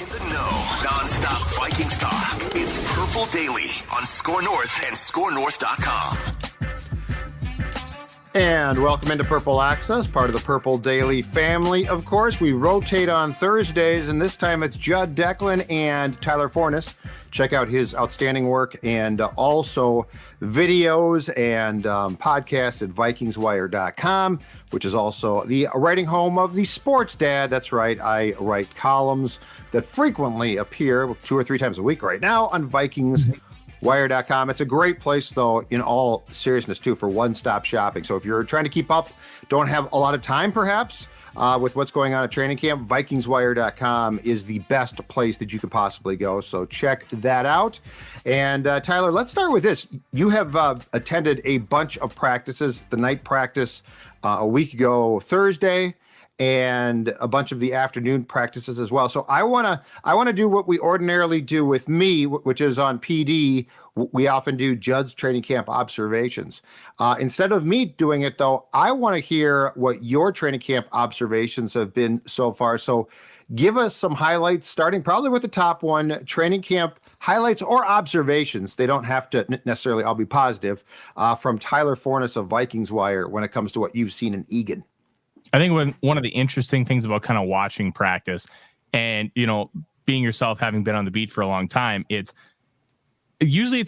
In the know, non-stop Vikings talk. It's Purple Daily on Score North and ScoreNorth.com. And welcome into Purple Access, part of the Purple Daily family. Of course, we rotate on Thursdays, and this time it's Judd Declan and Tyler Fornes. Check out his outstanding work and also videos and podcasts at VikingsWire.com, which is also the writing home of the Sports Dad. That's right, I write columns that frequently appear 2 or 3 times a week right now on VikingsWire.com. It's a great place, though, in all seriousness, too, for one-stop shopping. So if you're trying to keep up, don't have a lot of time, perhaps, with what's going on at training camp, VikingsWire.com is the best place that you could possibly go. So check that out. And Tyler, let's start with this. You have attended a bunch of practices, the night practice a week ago Thursday, and a bunch of the afternoon practices as well. So I want to do what we ordinarily do with me, which is on PD. We often do Judd's training camp observations. Instead of me doing it, though, I want to hear what your training camp observations have been so far. So give us some highlights, starting probably with the top one, training camp highlights or observations. They don't have to necessarily all be positive, from Tyler Fornes of Vikings Wire when it comes to what you've seen in Egan. I think one of the interesting things about kind of watching practice and, being yourself, having been on the beat for a long time, it's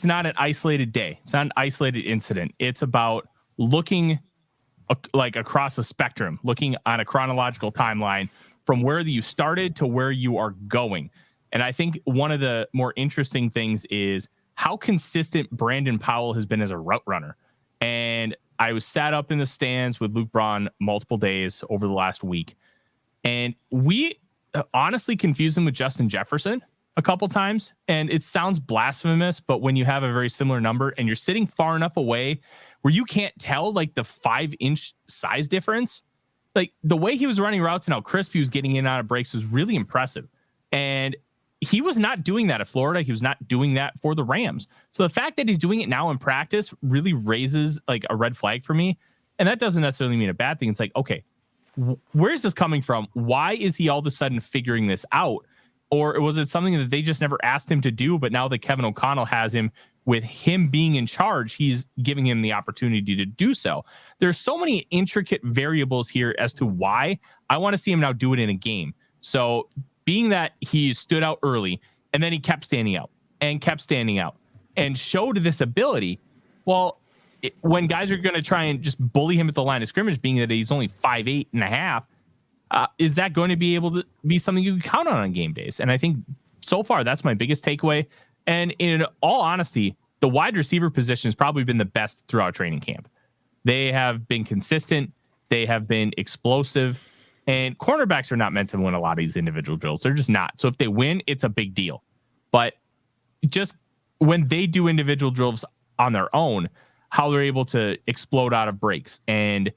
not an isolated day. It's not an isolated incident. It's about looking like across a spectrum, looking on a chronological timeline from where you started to where you are going. And I think one of the more interesting things is how consistent Brandon Powell has been as a route runner. And I was sat up in the stands with Luke Braun multiple days over the last week, and we honestly confused him with Justin Jefferson a couple times. And it sounds blasphemous, but when you have a very similar number and you're sitting far enough away where you can't tell like the 5-inch size difference, like the way he was running routes and how crisp he was getting in and out of breaks was really impressive. And he was not doing that at Florida. He was not doing that for the Rams. So the fact that he's doing it now in practice really raises like a red flag for me. And that doesn't necessarily mean a bad thing. It's like, okay, where's this coming from? Why is he all of a sudden figuring this out? Or was it something that they just never asked him to do? But now that Kevin O'Connell has him, with him being in charge, he's giving him the opportunity to do so. There's so many intricate variables here as to why I want to see him now do it in a game. So being that he stood out early and then he kept standing out and showed this ability. Well, when guys are going to try and just bully him at the line of scrimmage, being that he's only 5'8.5", is that going to be able to be something you can count on game days? And I think so far that's my biggest takeaway. And in all honesty, the wide receiver position has probably been the best throughout training camp. They have been consistent. They have been explosive. And cornerbacks are not meant to win a lot of these individual drills. They're just not. So if they win, it's a big deal. But just when they do individual drills on their own, how they're able to explode out of breaks and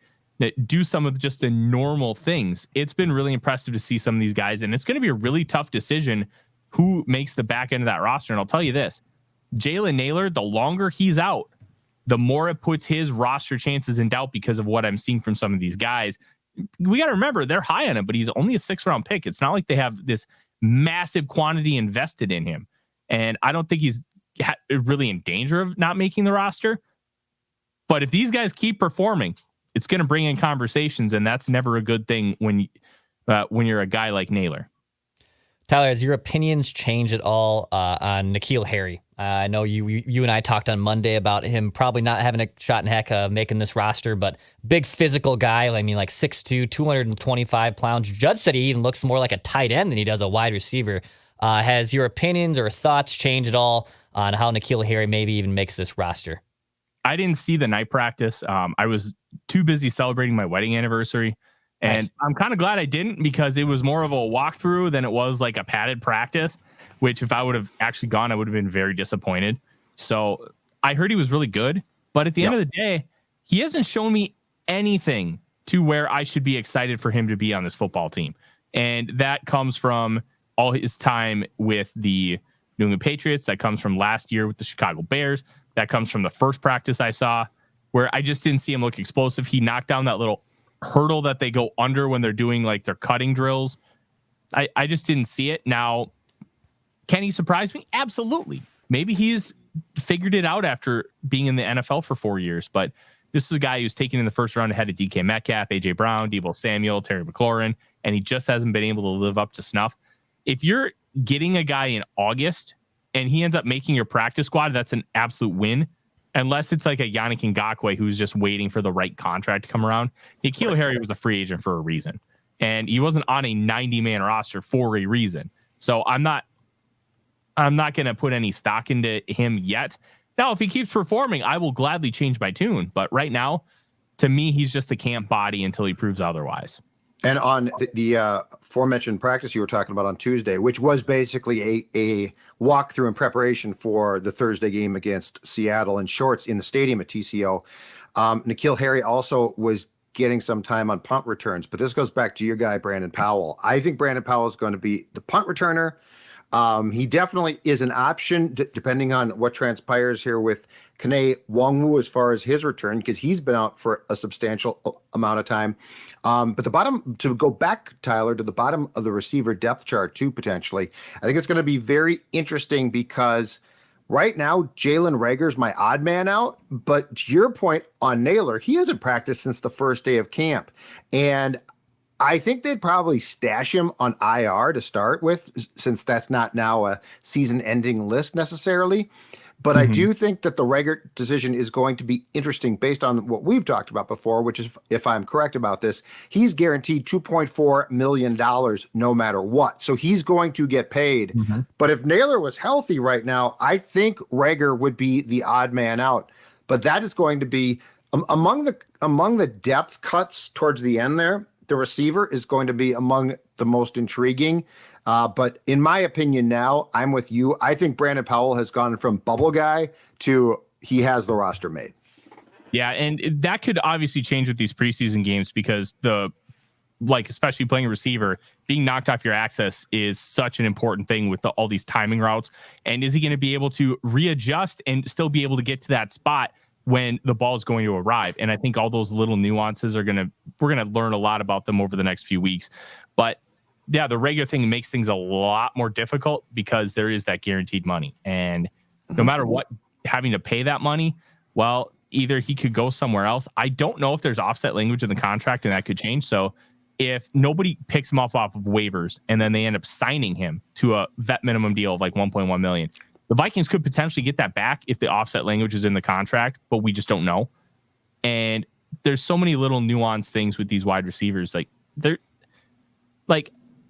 do some of just the normal things, it's been really impressive to see some of these guys. And it's going to be a really tough decision who makes the back end of that roster. And I'll tell you this, Jalen Naylor, the longer he's out, the more it puts his roster chances in doubt because of what I'm seeing from some of these guys. We got to remember they're high on him, but he's only a 6th-round pick. It's not like they have this massive quantity invested in him. And I don't think he's really in danger of not making the roster. But if these guys keep performing, it's going to bring in conversations, and that's never a good thing when you're a guy like Naylor. Tyler, has your opinions changed at all on N'Keal Harry? I know you and I talked on Monday about him probably not having a shot in heck of making this roster, but big physical guy. I mean, like 6'2", 225 pounds. Judd said he even looks more like a tight end than he does a wide receiver. Has your opinions or thoughts changed at all on how N'Keal Harry maybe even makes this roster? I didn't see the night practice. I was too busy celebrating my wedding anniversary. And nice. I'm kind of glad I didn't, because it was more of a walkthrough than it was like a padded practice, which if I would have actually gone, I would have been very disappointed. So I heard he was really good, but at the end of the day, he hasn't shown me anything to where I should be excited for him to be on this football team. And that comes from all his time with the New England Patriots. That comes from last year with the Chicago Bears. That comes from the first practice I saw, where I just didn't see him look explosive. He knocked down that little hurdle that they go under when they're doing like their cutting drills. I just didn't see it. Now, Can he surprise me? Absolutely. Maybe he's figured it out after being in the NFL for 4 years, but this is a guy who's taken in the first round ahead of DK Metcalf, AJ Brown, Deebo Samuel, Terry McLaurin, and he just hasn't been able to live up to snuff. If you're getting a guy in August and he ends up making your practice squad, that's an absolute win. Unless it's like a Yannick Ngakoue who's just waiting for the right contract to come around. N'Keal Harry was a free agent for a reason, and he wasn't on a 90-man roster for a reason. So I'm not going to put any stock into him yet. Now, if he keeps performing, I will gladly change my tune. But right now, to me, he's just a camp body until he proves otherwise. And on the aforementioned practice you were talking about on Tuesday, which was basically a walkthrough in preparation for the Thursday game against Seattle in shorts in the stadium at TCO, N'Keal Harry also was getting some time on punt returns. But this goes back to your guy, Brandon Powell. I think Brandon Powell is going to be the punt returner. He definitely is an option depending on what transpires here with Kene Nwangwu as far as his return, because he's been out for a substantial amount of time. But the bottom, to go back, Tyler, to the bottom of the receiver depth chart too, potentially, I think it's going to be very interesting because right now, Jalen Reagor's my odd man out. But to your point on Naylor, he hasn't practiced since the first day of camp. And I think they'd probably stash him on IR to start with, since that's not now a season-ending list necessarily. But I do think that the Reagor decision is going to be interesting based on what we've talked about before, which is, if I'm correct about this, he's guaranteed $2.4 million no matter what. So he's going to get paid. But if Naylor was healthy right now, I think Reagor would be the odd man out. But that is going to be among the depth cuts towards the end there. The receiver is going to be among the most intriguing. But in my opinion now, I'm with you. I think Brandon Powell has gone from bubble guy to he has the roster made. Yeah, and that could obviously change with these preseason games because especially playing a receiver, being knocked off your access is such an important thing with all these timing routes. And is he going to be able to readjust and still be able to get to that spot when the ball is going to arrive? And I think all those little nuances we're going to learn a lot about them over the next few weeks. But yeah, the regular thing makes things a lot more difficult because there is that guaranteed money. And no matter what, having to pay that money, well, either he could go somewhere else. I don't know if there's offset language in the contract and that could change. So if nobody picks him off of waivers and then they end up signing him to a vet minimum deal of like $1.1 million, the Vikings could potentially get that back if the offset language is in the contract, but we just don't know. And there's so many little nuanced things with these wide receivers.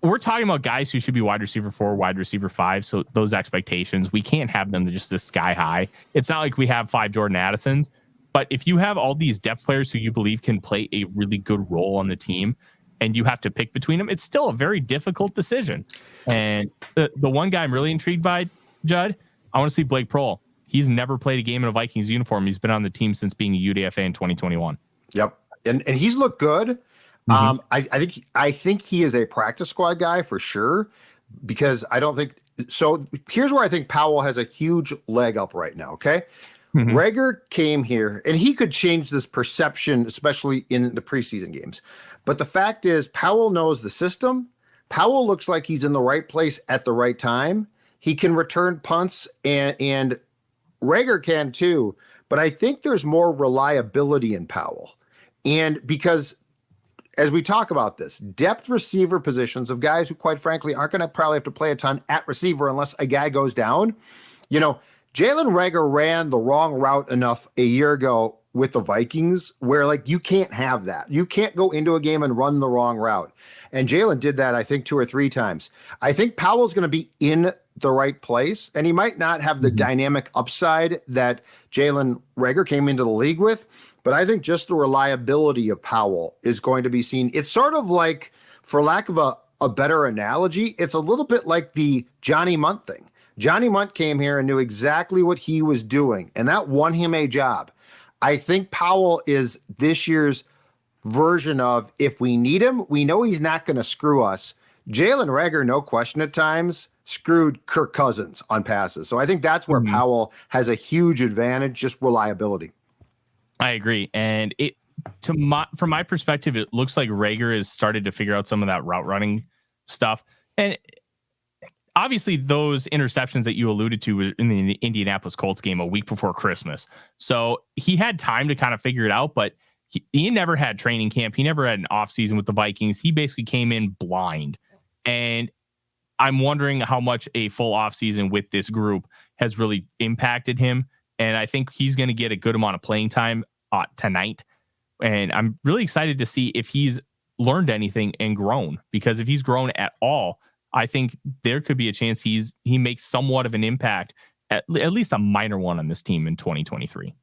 We're talking about guys who should be wide receiver 4, wide receiver 5. So those expectations, we can't have them to just this sky high. It's not like we have 5 Jordan Addisons, but if you have all these depth players who you believe can play a really good role on the team and you have to pick between them, it's still a very difficult decision. And the one guy I'm really intrigued by, Judd, I want to see Blake Prohl. He's never played a game in a Vikings uniform. He's been on the team since being a UDFA in 2021. Yep. And he's looked good. I think he is a practice squad guy for sure, because I don't think so. Here's where I think Powell has a huge leg up right now. Okay. Reagor came here and he could change this perception, especially in the preseason games. But the fact is, Powell knows the system. Powell looks like he's in the right place at the right time. He can return punts and Reagor can too. But I think there's more reliability in Powell. And because as we talk about this, depth receiver positions of guys who, quite frankly, aren't going to probably have to play a ton at receiver unless a guy goes down. Jalen Reagor ran the wrong route enough a year ago with the Vikings where, you can't have that. You can't go into a game and run the wrong route. And Jalen did that, I think, 2 or 3 times. I think Powell's going to be in the right place, and he might not have the dynamic upside that Jalen Reagor came into the league with. But I think just the reliability of Powell is going to be seen. It's sort of like, for lack of a better analogy, it's a little bit like the Johnny Munt thing. Johnny Munt came here and knew exactly what he was doing, and that won him a job. I think Powell is this year's version of, if we need him, we know he's not going to screw us. Jalen Reagor, no question at times, screwed Kirk Cousins on passes. So I think that's where Powell has a huge advantage, just reliability. I agree. And from my perspective, it looks like Reagor has started to figure out some of that route running stuff. And obviously those interceptions that you alluded to were in the Indianapolis Colts game a week before Christmas. So he had time to kind of figure it out, but he never had training camp. He never had an off season with the Vikings. He basically came in blind. And I'm wondering how much a full off season with this group has really impacted him. And I think he's going to get a good amount of playing time tonight. And I'm really excited to see if he's learned anything and grown, because if he's grown at all, I think there could be a chance he makes somewhat of an impact, at least a minor one on this team in 2023.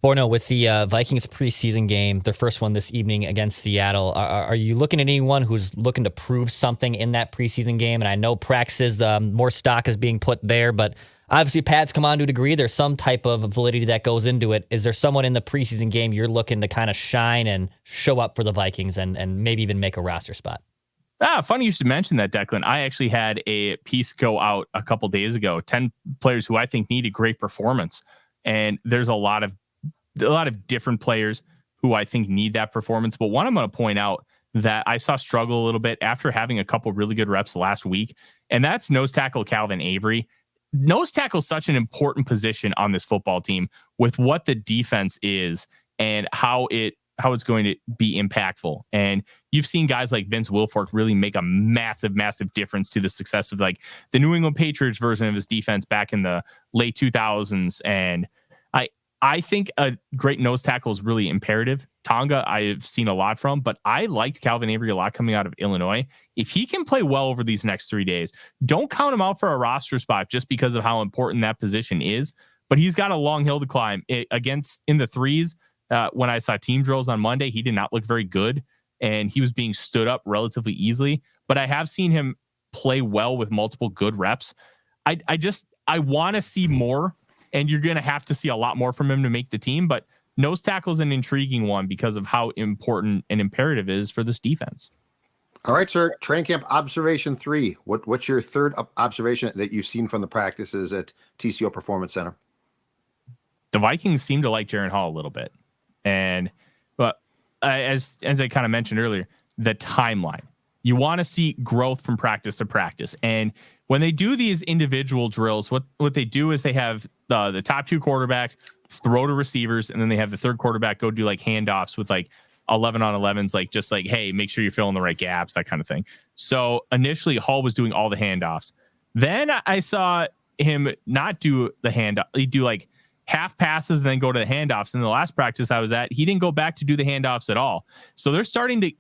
Forno, with the Vikings preseason game, their first one this evening against Seattle, are you looking at anyone who's looking to prove something in that preseason game? And I know practices, more stock is being put there, but obviously pads come on to a degree. There's some type of validity that goes into it. Is there someone in the preseason game you're looking to kind of shine and show up for the Vikings and maybe even make a roster spot? Funny you should mention that, Declan. I actually had a piece go out a couple days ago, 10 players who I think need a great performance. And there's a lot of different players who I think need that performance. But one I'm going to point out that I saw struggle a little bit after having a couple really good reps last week, and that's nose tackle Calvin Avery. Nose tackle is such an important position on this football team with what the defense is and how it's going to be impactful. And you've seen guys like Vince Wilfork really make a massive, massive difference to the success of like the New England Patriots version of his defense back in the late 2000s. And I think a great nose tackle is really imperative. Tonga, I've seen a lot from, but I liked Calvin Avery a lot coming out of Illinois. If he can play well over these next 3 days, don't count him out for a roster spot just because of how important that position is. But he's got a long hill to climb. Against in the threes, when I saw team drills on Monday, he did not look very good, and he was being stood up relatively easily. But I have seen him play well with multiple good reps. I want to see more. And you're going to have to see a lot more from him to make the team. But nose tackle is an intriguing one because of how important and imperative it is for this defense. All right, sir. Training camp observation 3. What's your third observation that you've seen from the practices at TCO Performance Center? The Vikings seem to like Jaren Hall a little bit. But as I kind of mentioned earlier, the timeline. You want to see growth from practice to practice. And when they do these individual drills, what they do is they have the top 2 quarterbacks throw to receivers, and then they have the third quarterback go do like handoffs with like 11 on 11s, like just like, hey, make sure you're filling the right gaps, that kind of thing. So initially Hall was doing all the handoffs. Then I saw him not do the handoff. He'd do like half passes and then go to the handoffs. In the last practice I was at, he didn't go back to do the handoffs at all. So they're starting to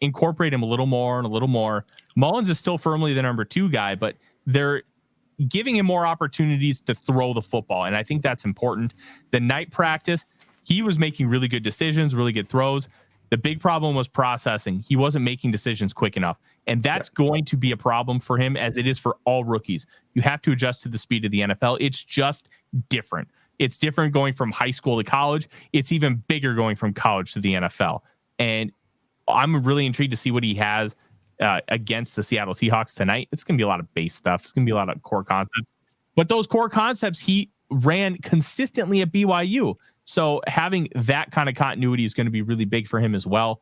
incorporate him a little more and a little more. Mullins is still firmly the number 2 guy, but they're giving him more opportunities to throw the football. And I think that's important. The night practice, he was making really good decisions, really good throws. The big problem was processing. He wasn't making decisions quick enough. And that's going to be a problem for him, as it is for all rookies. You have to adjust to the speed of the NFL. It's just different. It's different going from high school to college. It's even bigger going from college to the NFL. And I'm really intrigued to see what he has against the Seattle Seahawks tonight. It's going to be a lot of base stuff. It's going to be a lot of core concepts. But those core concepts he ran consistently at BYU. So having that kind of continuity is going to be really big for him as well.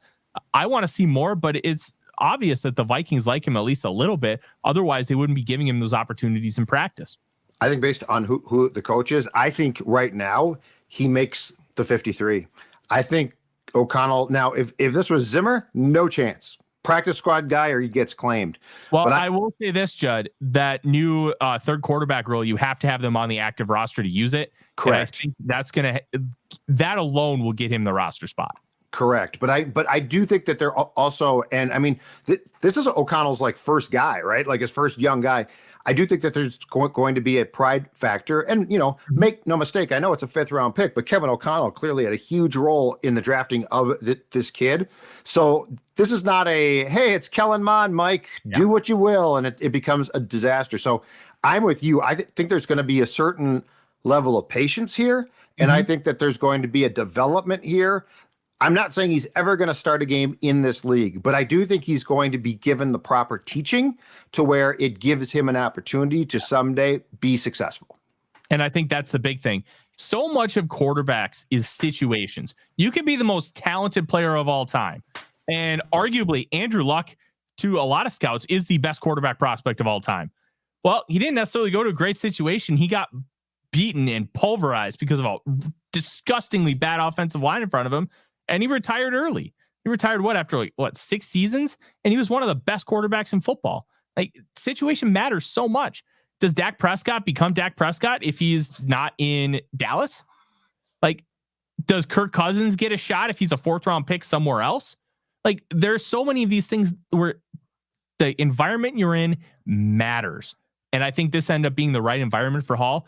I want to see more, but it's obvious that the Vikings like him at least a little bit. Otherwise, they wouldn't be giving him those opportunities in practice. I think based on who the coach is, I think right now he makes the 53. I think O'Connell, now if this was Zimmer, no chance. Practice squad guy or he gets claimed. Well, but I will say this, Judd, that new third quarterback role, you have to have them on the active roster to use it. Correct. And I think that alone will get him the roster spot. Correct. But I do think that they're also, and I mean, this is O'Connell's like first guy, right? Like his first young guy. I do think that there's going to be a pride factor. And, make no mistake, I know it's a 5th round pick, but Kevin O'Connell clearly had a huge role in the drafting of this kid. So this is not hey, it's Kellen Mond, Mike, do what you will. And it becomes a disaster. So I'm with you. I think there's going to be a certain level of patience here. And I think that there's going to be a development here. I'm not saying he's ever going to start a game in this league, but I do think he's going to be given the proper teaching to where it gives him an opportunity to someday be successful. And I think that's the big thing. So much of quarterbacks is situations. You can be the most talented player of all time. And arguably, Andrew Luck, to a lot of scouts, is the best quarterback prospect of all time. Well, he didn't necessarily go to a great situation. He got beaten and pulverized because of a disgustingly bad offensive line in front of him, and he retired early. He retired after 6 seasons, and he was one of the best quarterbacks in football. Like, situation matters so much. Does Dak Prescott become Dak Prescott if he's not in Dallas? Like, does Kirk Cousins get a shot if he's a 4th round pick somewhere else? Like, there's so many of these things where the environment you're in matters. And I think this ended up being the right environment for Hall.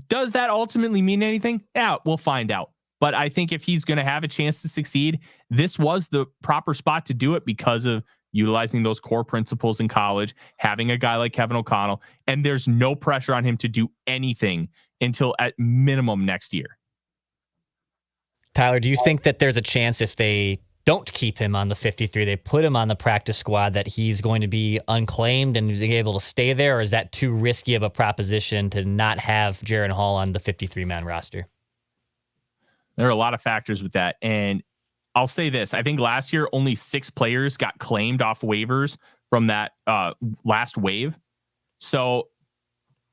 Does that ultimately mean anything? Yeah, we'll find out. But I think if he's going to have a chance to succeed, this was the proper spot to do it because of utilizing those core principles in college, having a guy like Kevin O'Connell, and there's no pressure on him to do anything until at minimum next year. Tyler, do you think that there's a chance if they don't keep him on the 53, they put him on the practice squad, that he's going to be unclaimed and is able to stay there? Or is that too risky of a proposition to not have Jaren Hall on the 53-man roster? There are a lot of factors with that. And I'll say this. I think last year, only 6 players got claimed off waivers from that last wave. So,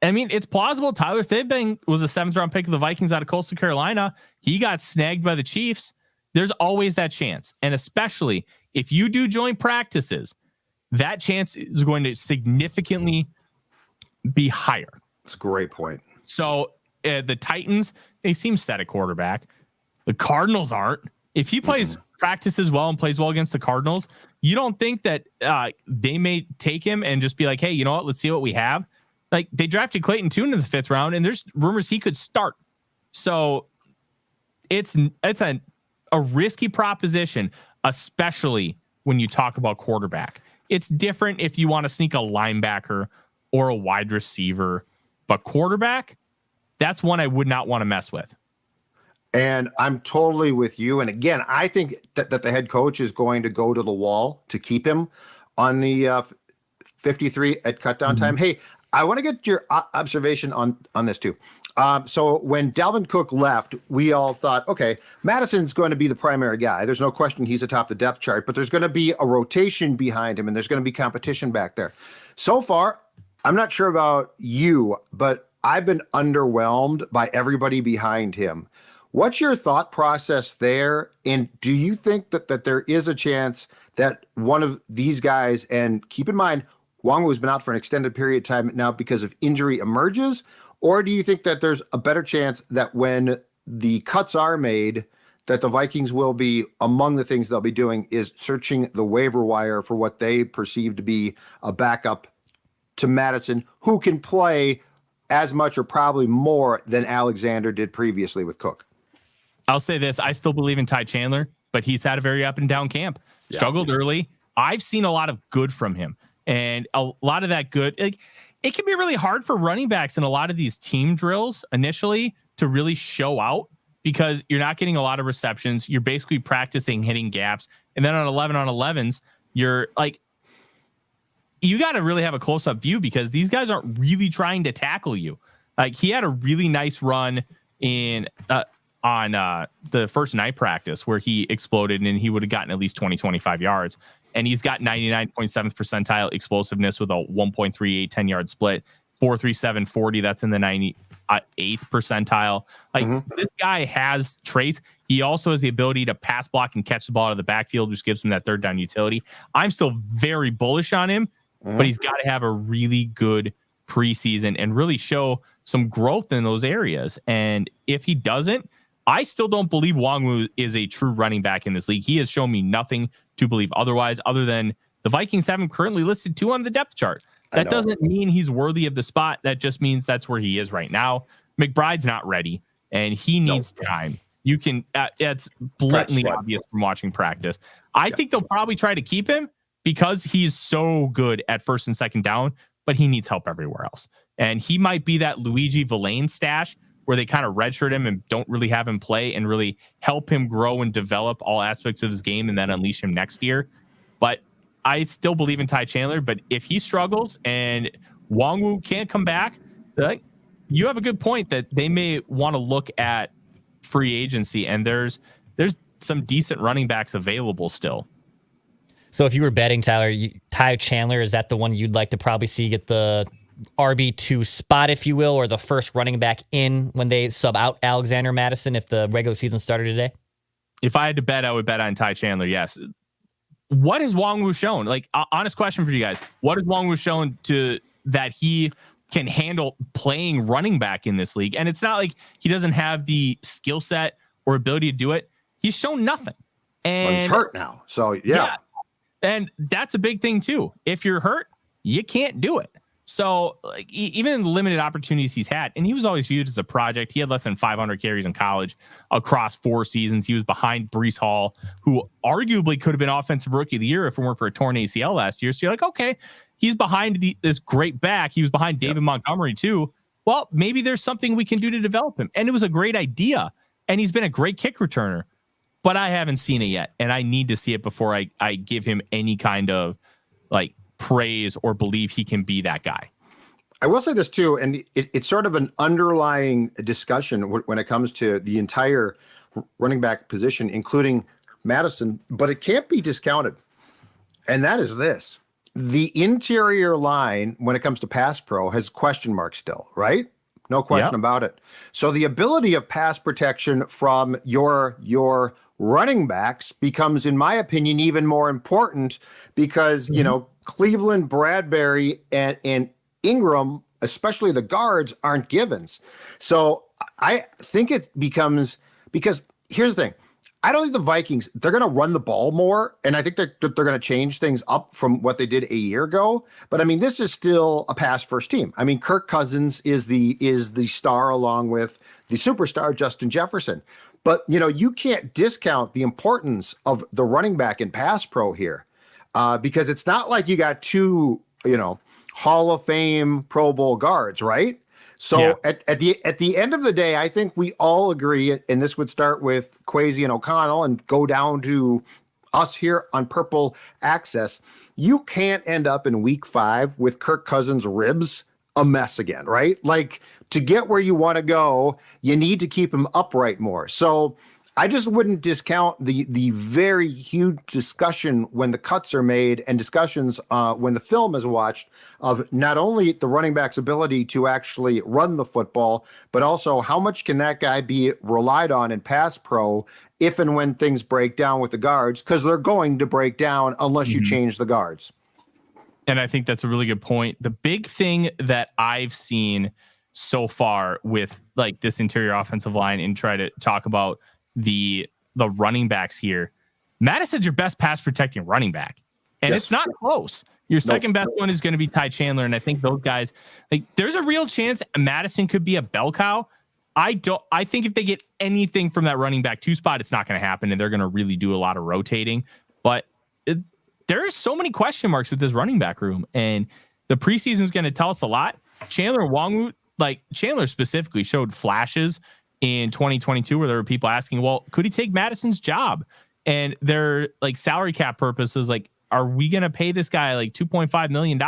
I mean, it's plausible. Tyler Thibben was a 7th round pick of the Vikings out of Coastal Carolina. He got snagged by the Chiefs. There's always that chance. And especially if you do joint practices, that chance is going to significantly be higher. That's a great point. So the Titans, they seem set at quarterback. The Cardinals aren't. If he practices well and plays well against the Cardinals, you don't think that they may take him and just be like, hey, you know what? Let's see what we have. Like, they drafted Clayton Tune in the 5th round, and there's rumors he could start. So it's a risky proposition, especially when you talk about quarterback. It's different if you want to sneak a linebacker or a wide receiver, but quarterback, that's one I would not want to mess with. And I'm totally with you. And again, I think that the head coach is going to go to the wall to keep him on the 53 at cutdown time. Hey, I want to get your observation on this too. So when Dalvin Cook left, we all thought, okay, Madison's going to be the primary guy. There's no question he's atop the depth chart, but there's going to be a rotation behind him and there's going to be competition back there. So far, I'm not sure about you, but I've been underwhelmed by everybody behind him. What's your thought process there? And do you think that there is a chance that one of these guys, and keep in mind, Wangwu's been out for an extended period of time now because of injury, emerges? Or do you think that there's a better chance that when the cuts are made, that the Vikings will be, among the things they'll be doing is searching the waiver wire for what they perceive to be a backup to Madison, who can play as much or probably more than Alexander did previously with Cook? I'll say this. I still believe in Ty Chandler, but he's had a very up and down camp. Struggled early. I've seen a lot of good from him. And a lot of that good, it can be really hard for running backs in a lot of these team drills initially to really show out because you're not getting a lot of receptions. You're basically practicing hitting gaps. And then on 11 on 11s, you're like, you got to really have a close up view because these guys aren't really trying to tackle you. Like, he had a really nice run in on the first night practice where he exploded and he would have gotten at least 20, 25 yards. And he's got 99.7th percentile explosiveness with a 1.38 10-yard split, 4.37 40. That's in the 98th percentile. Like, this guy has traits. He also has the ability to pass block and catch the ball out of the backfield, which gives him that 3rd down utility. I'm still very bullish on him, but he's got to have a really good preseason and really show some growth in those areas. And if he doesn't, I still don't believe Wangwu is a true running back in this league. He has shown me nothing to believe otherwise, other than the Vikings have him currently listed 2 on the depth chart. That doesn't mean he's worthy of the spot. That just means that's where he is right now. McBride's not ready, and he needs time. You can, it's blatantly obvious from watching practice. I think they'll probably try to keep him because he's so good at 1st and 2nd down, but he needs help everywhere else. And he might be that Luigi Villain stash where they kind of redshirt him and don't really have him play and really help him grow and develop all aspects of his game and then unleash him next year. But I still believe in Ty Chandler. But if he struggles and Wangwu can't come back, you have a good point that they may want to look at free agency, and there's some decent running backs available still. So if you were betting, Tyler, Ty Chandler, is that the one you'd like to probably see get the RB2 spot, if you will, or the first running back in when they sub out Alexander Mattison if the regular season started today? If I had to bet, I would bet on Ty Chandler. Yes. What has Wongwu shown? Like, honest question for you guys. What has Wongwu shown to that he can handle playing running back in this league? And it's not like he doesn't have the skill set or ability to do it. He's shown nothing. And he's hurt now. So, yeah. And that's a big thing, too. If you're hurt, you can't do it. So, like, even in the limited opportunities he's had, and he was always viewed as a project. He had less than 500 carries in college across 4 seasons. He was behind Breece Hall, who arguably could have been offensive rookie of the year if it weren't for a torn ACL last year. So you're like, okay, he's behind this great back. He was behind David Montgomery too. Well, maybe there's something we can do to develop him. And it was a great idea. And he's been a great kick returner, but I haven't seen it yet. And I need to see it before I give him any kind of like praise or believe he can be that guy. I will say this too, and it's sort of an underlying discussion when it comes to the entire running back position, including Madison, but it can't be discounted. And that is this. The interior line, when it comes to pass pro, has question marks still, right? No question about it. So the ability of pass protection from your running backs becomes, in my opinion, even more important because, you know, Cleveland, Bradbury, and Ingram, especially the guards, aren't givens. So I think it becomes, because here's the thing. I don't think the Vikings, they're going to run the ball more, and I think they're going to change things up from what they did a year ago. But I mean, this is still a pass-first team. I mean, Kirk Cousins is the star along with the superstar Justin Jefferson. But, you know, you can't discount the importance of the running back in pass pro here because it's not like you got 2, you know, Hall of Fame Pro Bowl guards, right? So at the end of the day, I think we all agree, and this would start with Kwesi and O'Connell and go down to us here on Purple Access. You can't end up in week 5 with Kirk Cousins' ribs a mess again, right? Like, to get where you want to go, you need to keep him upright more. So I just wouldn't discount the very huge discussion when the cuts are made and discussions when the film is watched of not only the running back's ability to actually run the football, but also how much can that guy be relied on in pass pro if and when things break down with the guards, because they're going to break down unless you change the guards. And I think that's a really good point. The big thing that I've seen so far with like this interior offensive line, and try to talk about the running backs here, Madison's your best pass protecting running back, and it's not close. Your second best one is going to be Ty Chandler, and I think those guys, like, there's a real chance Madison could be a bell cow. I think if they get anything from that running back 2 spot, it's not going to happen, and they're going to really do a lot of rotating. But there are so many question marks with this running back room, and the preseason is going to tell us a lot. Chandler Wongwu, like Chandler specifically, showed flashes in 2022 where there were people asking, well, could he take Madison's job? And they're like salary cap purposes, like, are we going to pay this guy like $2.5 million?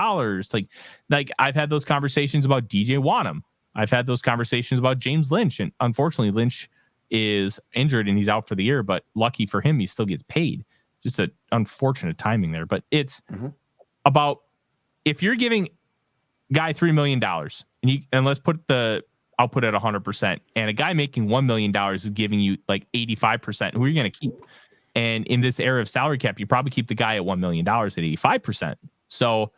Like I've had those conversations about DJ Wanham. I've had those conversations about James Lynch. And unfortunately, Lynch is injured and he's out for the year, but lucky for him, he still gets paid. Just an unfortunate timing there. But it's about, if you're giving guy $3 million and let's put I'll put it at 100%. And a guy making $1 million is giving you like 85%. Who are you going to keep? And in this era of salary cap, you probably keep the guy at $1 million at 85%. So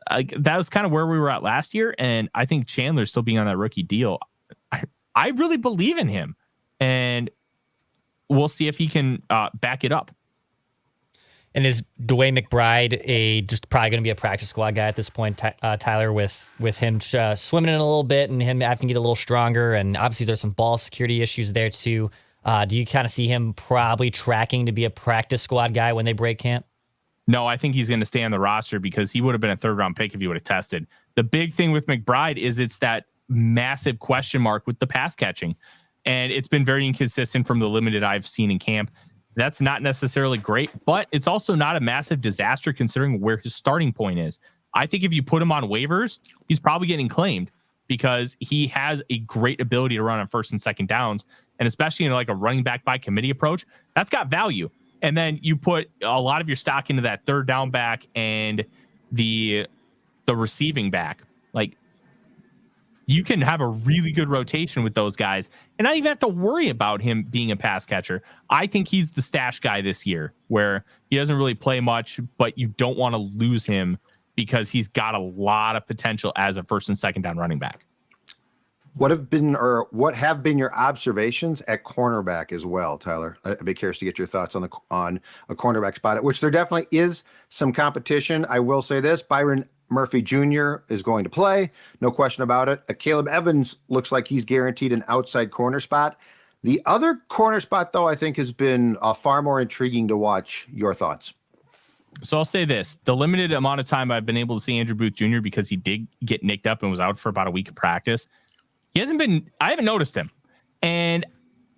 that was kind of where we were at last year. And I think Chandler still being on that rookie deal, I really believe in him. And we'll see if he can back it up. And is Dwayne McBride just probably going to be a practice squad guy at this point, Tyler, with him swimming in a little bit and him having to get a little stronger? And obviously there's some ball security issues there too. Do you kind of see him probably tracking to be a practice squad guy when they break camp? No, I think he's going to stay on the roster because he would have been a 3rd-round pick if he would have tested. The big thing with McBride is it's that massive question mark with the pass catching. And it's been very inconsistent from the limited I've seen in camp. That's not necessarily great, but it's also not a massive disaster considering where his starting point is. I think if you put him on waivers, he's probably getting claimed because he has a great ability to run on 1st and 2nd downs. And especially in like a running back by committee approach, that's got value. And then you put a lot of your stock into that 3rd down back and the receiving back. Like, you can have a really good rotation with those guys and not even have to worry about him being a pass catcher. I think he's the stash guy this year, where he doesn't really play much, but you don't want to lose him because he's got a lot of potential as a first and second down running back. What have been your observations at cornerback as well, Tyler? I'd be curious to get your thoughts on a cornerback spot, at which there definitely is some competition. I will say this: Byron Murphy Jr. is going to play, no question about it. Caleb Evans looks like he's guaranteed an outside corner spot. The other corner spot, though, I think has been far more intriguing to watch. Your thoughts? So I'll say this: the limited amount of time I've been able to see Andrew Booth Jr., because he did get nicked up and was out for about a week of practice, I haven't noticed him. And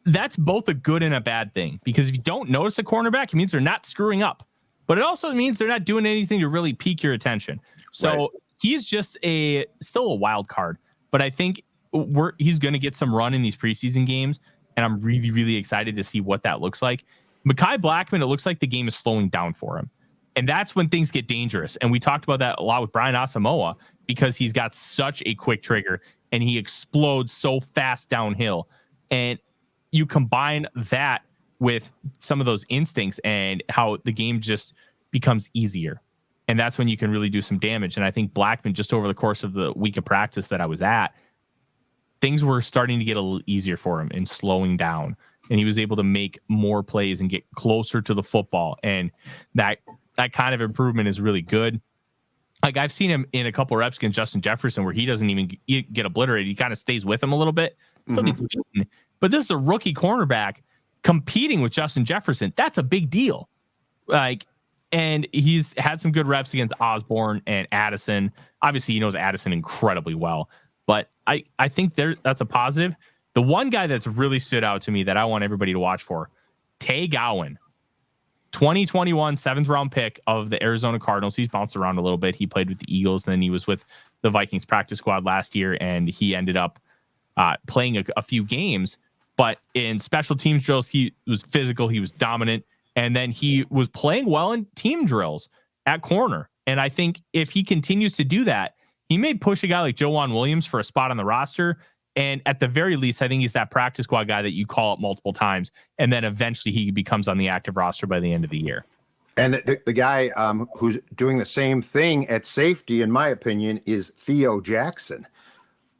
that's both a good and a bad thing, because if you don't notice a cornerback, it means they're not screwing up, but it also means they're not doing anything to really pique your attention. So right. He's just still a wild card, but I think he's going to get some run in these preseason games, and I'm really, really excited to see what that looks like. Mekhi Blackmon, it looks like the game is slowing down for him, and that's when things get dangerous. And we talked about that a lot with Brian Asamoah, because he's got such a quick trigger and he explodes so fast downhill. And you combine that with some of those instincts and how the game just becomes easier. And that's when you can really do some damage. And I think Blackmon, just over the course of the week of practice that I was at, things were starting to get a little easier for him and slowing down. And he was able to make more plays and get closer to the football. And that kind of improvement is really good. Like, I've seen him in a couple of reps against Justin Jefferson where he doesn't even get obliterated. He kind of stays with him a little bit. Still gets beaten. But this is a rookie cornerback competing with Justin Jefferson. That's a big deal. And he's had some good reps against Osborne and Addison. Obviously, he knows Addison incredibly well. But I think that's a positive. The one guy that's really stood out to me that I want everybody to watch for, Tay Gowan. 2021 7th round pick of the Arizona Cardinals. He's bounced around a little bit. He played with the Eagles, and then he was with the Vikings practice squad last year, and he ended up playing a few games. But in special teams drills, he was physical. He was dominant. And then he was playing well in team drills at corner. And I think if he continues to do that, he may push a guy like Joejuan Williams for a spot on the roster. And at the very least, I think he's that practice squad guy that you call up multiple times, and then eventually he becomes on the active roster by the end of the year. And the guy who's doing the same thing at safety, in my opinion, is Theo Jackson,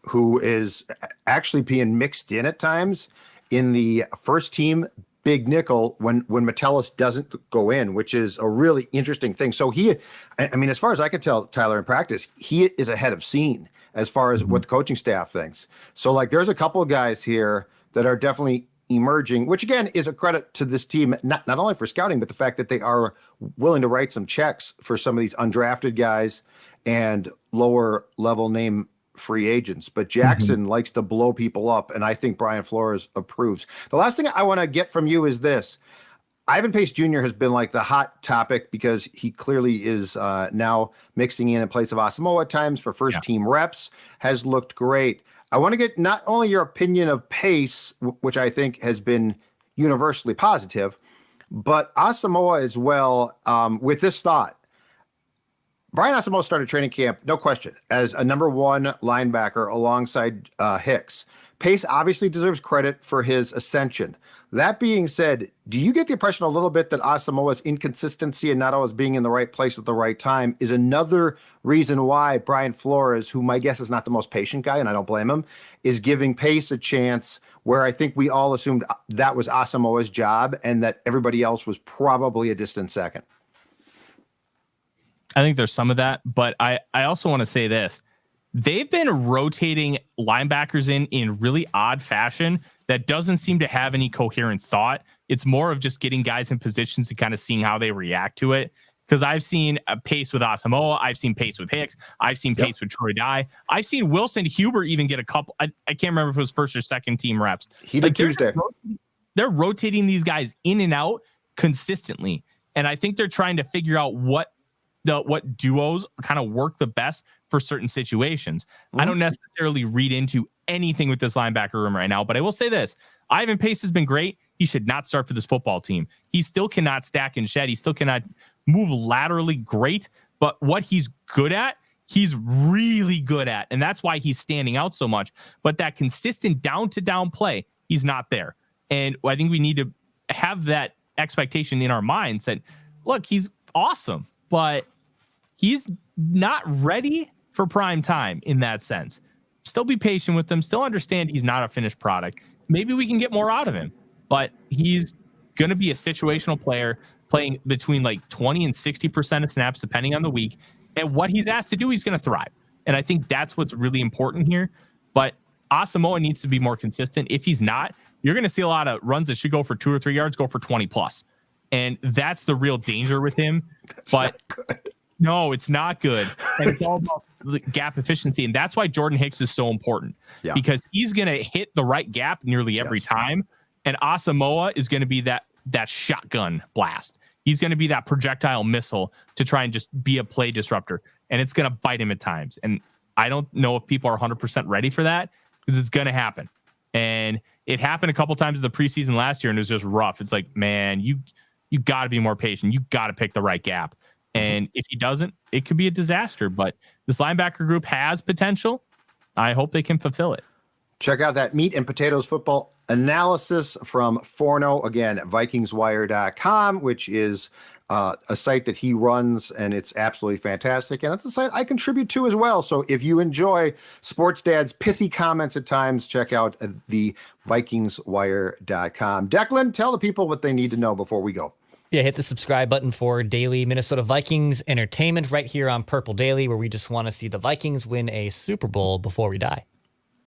who is actually being mixed in at times in the first team big nickel when Metellus doesn't go in, which is a really interesting thing. So as far as I could tell, Tyler, in practice, he is ahead of scene as far as what the coaching staff thinks. So there's a couple of guys here that are definitely emerging, which again is a credit to this team, not only for scouting, but the fact that they are willing to write some checks for some of these undrafted guys and lower level name free agents. But Jackson likes to blow people up, and I think Brian Flores approves. The last thing I want to get from you is this. Ivan Pace Jr. has been the hot topic because he clearly is now mixing in place of Asamoah at times for first team reps, has looked great. I want to get not only your opinion of Pace, which I think has been universally positive, but Asamoah as well, with this thought. Brian Asamoah started training camp, no question, as a number one linebacker alongside Hicks. Pace obviously deserves credit for his ascension. That being said, do you get the impression a little bit that Asamoah's inconsistency and not always being in the right place at the right time is another reason why Brian Flores, who my guess is not the most patient guy, and I don't blame him, is giving Pace a chance where I think we all assumed that was Asamoah's job and that everybody else was probably a distant second? I think there's some of that, but I also want to say this. They've been rotating linebackers in really odd fashion that doesn't seem to have any coherent thought. It's more of just getting guys in positions and kind of seeing how they react to it. Because I've seen a Pace with Asamoah. I've seen Pace with Hicks. I've seen Pace with Troy Dye. I've seen Wilson Huber even get a couple. I can't remember if it was first or second team reps. He did Tuesday. They're rotating these guys in and out consistently. And I think they're trying to figure out what duos kind of work the best for certain situations. I don't necessarily read into anything with this linebacker room right now, but I will say this. Ivan Pace has been great. He should not start for this football team. He still cannot stack and shed. He still cannot move laterally great, but what he's good at, he's really good at. And that's why he's standing out so much. But that consistent down-to-down play, he's not there. And I think we need to have that expectation in our minds that, look, he's awesome, but he's not ready for prime time in that sense. Still be patient with him. Still understand he's not a finished product. Maybe we can get more out of him, but he's going to be a situational player playing between like 20 and 60% of snaps, depending on the week. And what he's asked to do, he's going to thrive. And I think that's what's really important here. But Asamoah needs to be more consistent. If he's not, you're going to see a lot of runs that should go for 2 or 3 yards, go for 20 plus. And that's the real danger with him. But no, it's not good. And it's all about the gap efficiency. And that's why Jordan Hicks is so important, because he's going to hit the right gap nearly every time. And Asamoah is going to be that shotgun blast. He's going to be that projectile missile to try and just be a play disruptor. And it's going to bite him at times. And I don't know if people are 100% ready for that, because it's going to happen. And it happened a couple times in the preseason last year, and it was just rough. It's like, man, you got to be more patient. You got to pick the right gap. And if he doesn't, it could be a disaster. But this linebacker group has potential. I hope they can fulfill it. Check out that meat and potatoes football analysis from Forno. Again, VikingsWire.com, which is a site that he runs, and it's absolutely fantastic. And it's a site I contribute to as well. So if you enjoy Sports Dad's pithy comments at times, check out the VikingsWire.com. Declan, tell the people what they need to know before we go. Yeah, hit the subscribe button for daily Minnesota Vikings entertainment right here on Purple Daily, where we just want to see the Vikings win a Super Bowl before we die.